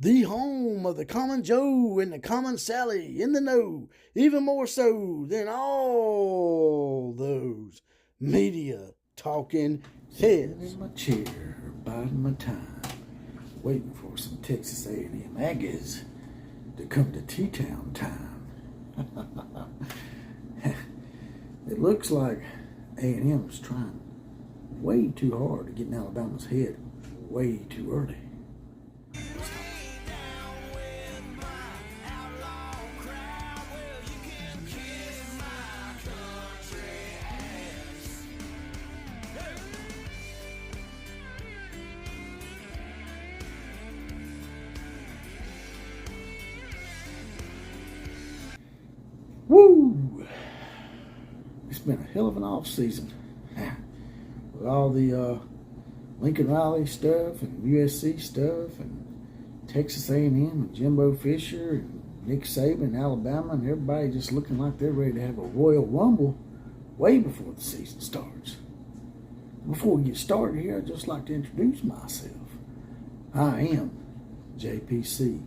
The home of the common Joe and the common Sally in the know, even more so than all those media talking heads. In my chair, biding my time, waiting for some Texas A&M Aggies to come to T-Town time. It looks like A&M is trying way too hard to get in Alabama's head way too early. Woo! It's been a hell of an off season with all the Lincoln Riley stuff and USC stuff and Texas A&M and Jimbo Fisher and Nick Saban and Alabama and everybody just looking like they're ready to have a Royal Rumble way before the season starts. Before we get started here, I'd just like to introduce myself. I am JPC.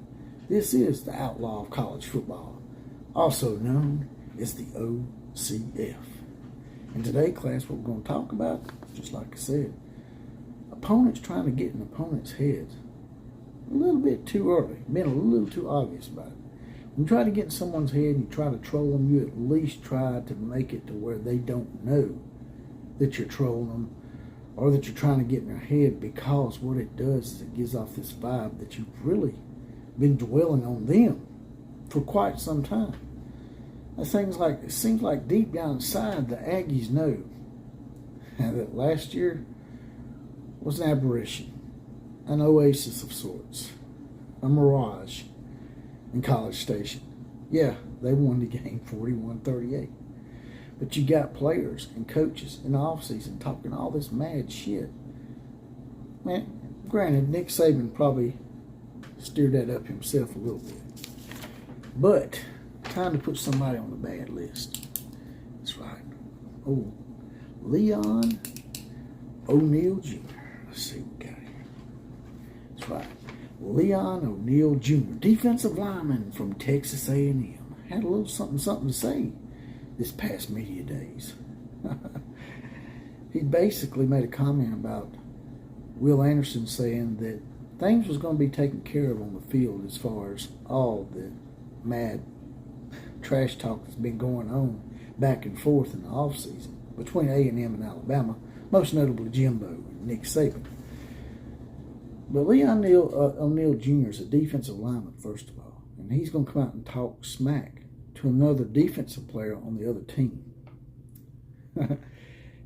This is the Outlaw of College Football, also known as the OCF. In today's class, what we're going to talk about, just like I said, opponents trying to get in opponents' heads a little bit too early, being a little too obvious about it. When you try to get in someone's head and you try to troll them, you at least try to make it to where they don't know that you're trolling them or that you're trying to get in their head, because what it does is it gives off this vibe that you've really been dwelling on them for quite some time. It seems like deep down inside the Aggies know that last year was an aberration, an oasis of sorts, a mirage in College Station. Yeah, they won the game 41-38. But you got players and coaches in the offseason talking all this mad shit. Man, granted, Nick Saban probably steered that up himself a little bit. But time to put somebody on the bad list. That's right. Oh, Leon O'Neal Jr. Let's see what we got here. That's right. Leon O'Neal Jr., defensive lineman from Texas A&M, had a little something to say this past media days. He basically made a comment about Will Anderson saying that things was going to be taken care of on the field as far as all the mad trash talk that's been going on back and forth in the offseason between A&M and Alabama, most notably Jimbo and Nick Saban. But Leon O'Neal Jr. is a defensive lineman, first of all, and he's going to come out and talk smack to another defensive player on the other team.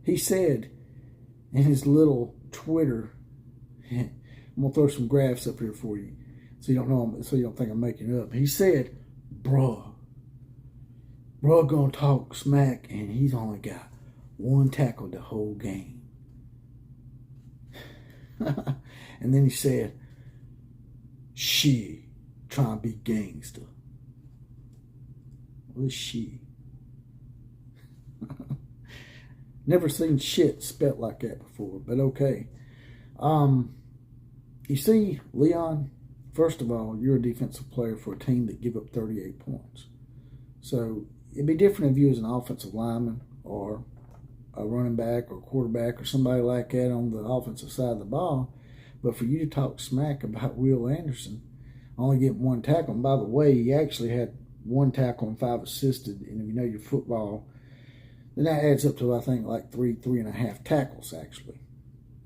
He said in his little Twitter, I'm going to throw some graphs up here for you so you don't think I'm making it up. He said, bruh gonna talk smack, and he's only got one tackle the whole game. And then he said, she trying to be gangster. What is she? Never seen shit spelt like that before, but okay. You see, Leon, first of all, you're a defensive player for a team that give up 38 points. So it'd be different if you was an offensive lineman or a running back or quarterback or somebody like that on the offensive side of the ball. But for you to talk smack about Will Anderson, only getting one tackle, and by the way, he actually had one tackle and 5 assisted, and if you know your football, then that adds up to, I think, like three and a half tackles, actually,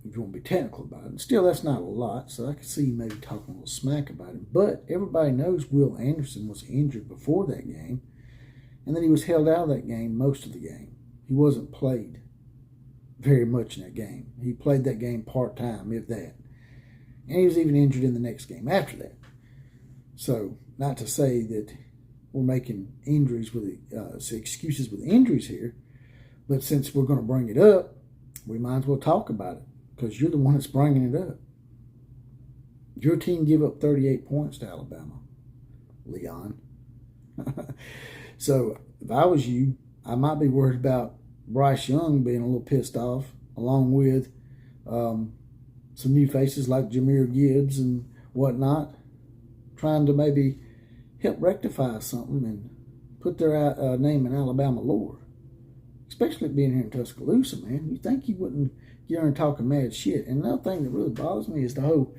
if you want to be technical about it. And still, that's not a lot, so I can see you maybe talking a little smack about him. But everybody knows Will Anderson was injured before that game, and then he was held out of that game most of the game. He wasn't played very much in that game. He played that game part-time, if that. And he was even injured in the next game after that. So, not to say that we're making excuses with injuries here, but since we're going to bring it up, we might as well talk about it, because you're the one that's bringing it up. Your team give up 38 points to Alabama, Leon. So, if I was you, I might be worried about Bryce Young being a little pissed off, along with some new faces like Jahmyr Gibbs and whatnot. trying to maybe help rectify something and put their name in Alabama lore. Especially being here in Tuscaloosa, man. You think you wouldn't get there and talking mad shit. And another thing that really bothers me is the whole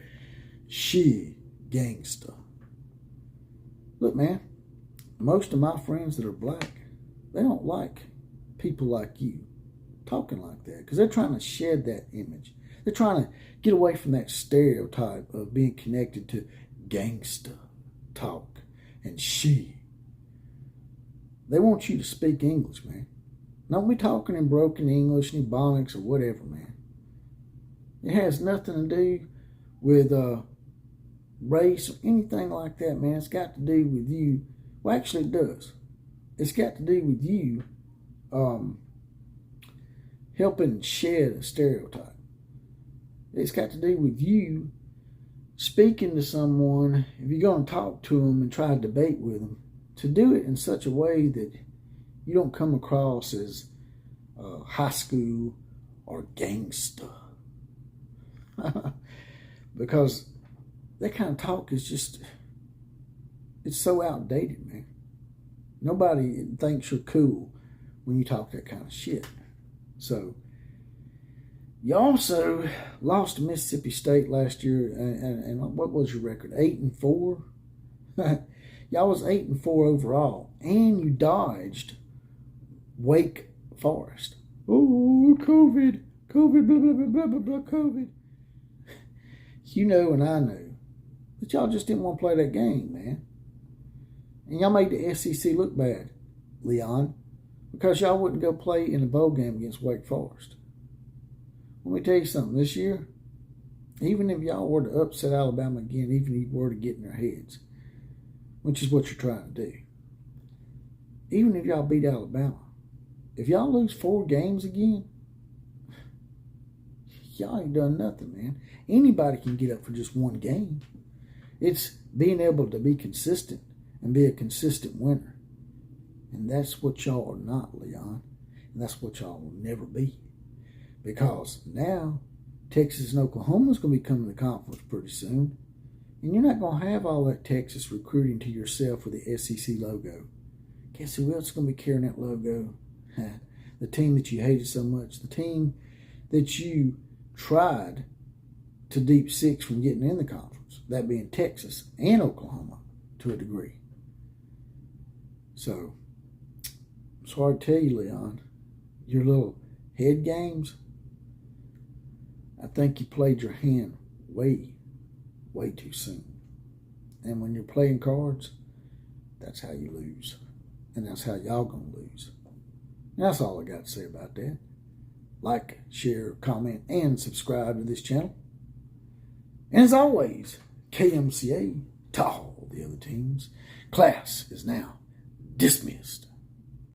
she gangster. Look, man, most of my friends that are black, they don't like people like you talking like that because they're trying to shed that image. They're trying to get away from that stereotype of being connected to gangster talk and she. They want you to speak English, man. Don't be talking in broken English, Ebonics, or whatever, man. It has nothing to do with race or anything like that, man. It's got to do with you. Well, actually, it does. It's got to do with you helping shed a stereotype. It's got to do with you speaking to someone, if you're going to talk to them and try to debate with them, to do it in such a way that you don't come across as high school or gangster. Because that kind of talk is just, it's so outdated, man. Nobody thinks you're cool when you talk that kind of shit. So, you also lost to Mississippi State last year, and what was your record? 8-4? Y'all was 8-4 overall, and you dodged Wake Forest. Oh, COVID, blah, blah, blah, blah, blah, COVID. You know and I know that y'all just didn't want to play that game, man. And y'all made the SEC look bad, Leon, because y'all wouldn't go play in a bowl game against Wake Forest. Let me tell you something. This year, even if y'all were to upset Alabama again, even if you were to get in their heads, which is what you're trying to do, even if y'all beat Alabama, if y'all lose 4 games again, y'all ain't done nothing, man. Anybody can get up for just one game. It's being able to be consistent and be a consistent winner. And that's what y'all are not, Leon. And that's what y'all will never be. Because now, Texas and Oklahoma is going to be coming to the conference pretty soon. And you're not going to have all that Texas recruiting to yourself with the SEC logo. Guess who else is going to be carrying that logo? The team that you hated so much. The team that you tried to deep six from getting in the conference. That being Texas and Oklahoma to a degree. So, it's hard to tell you, Leon. Your little head games, I think you played your hand way too soon. And when you're playing cards, that's how you lose. And that's how y'all gonna lose. And that's all I got to say about that. Like, share, comment, and subscribe to this channel. And as always, KMCA to all the other teams. Class is now dismissed.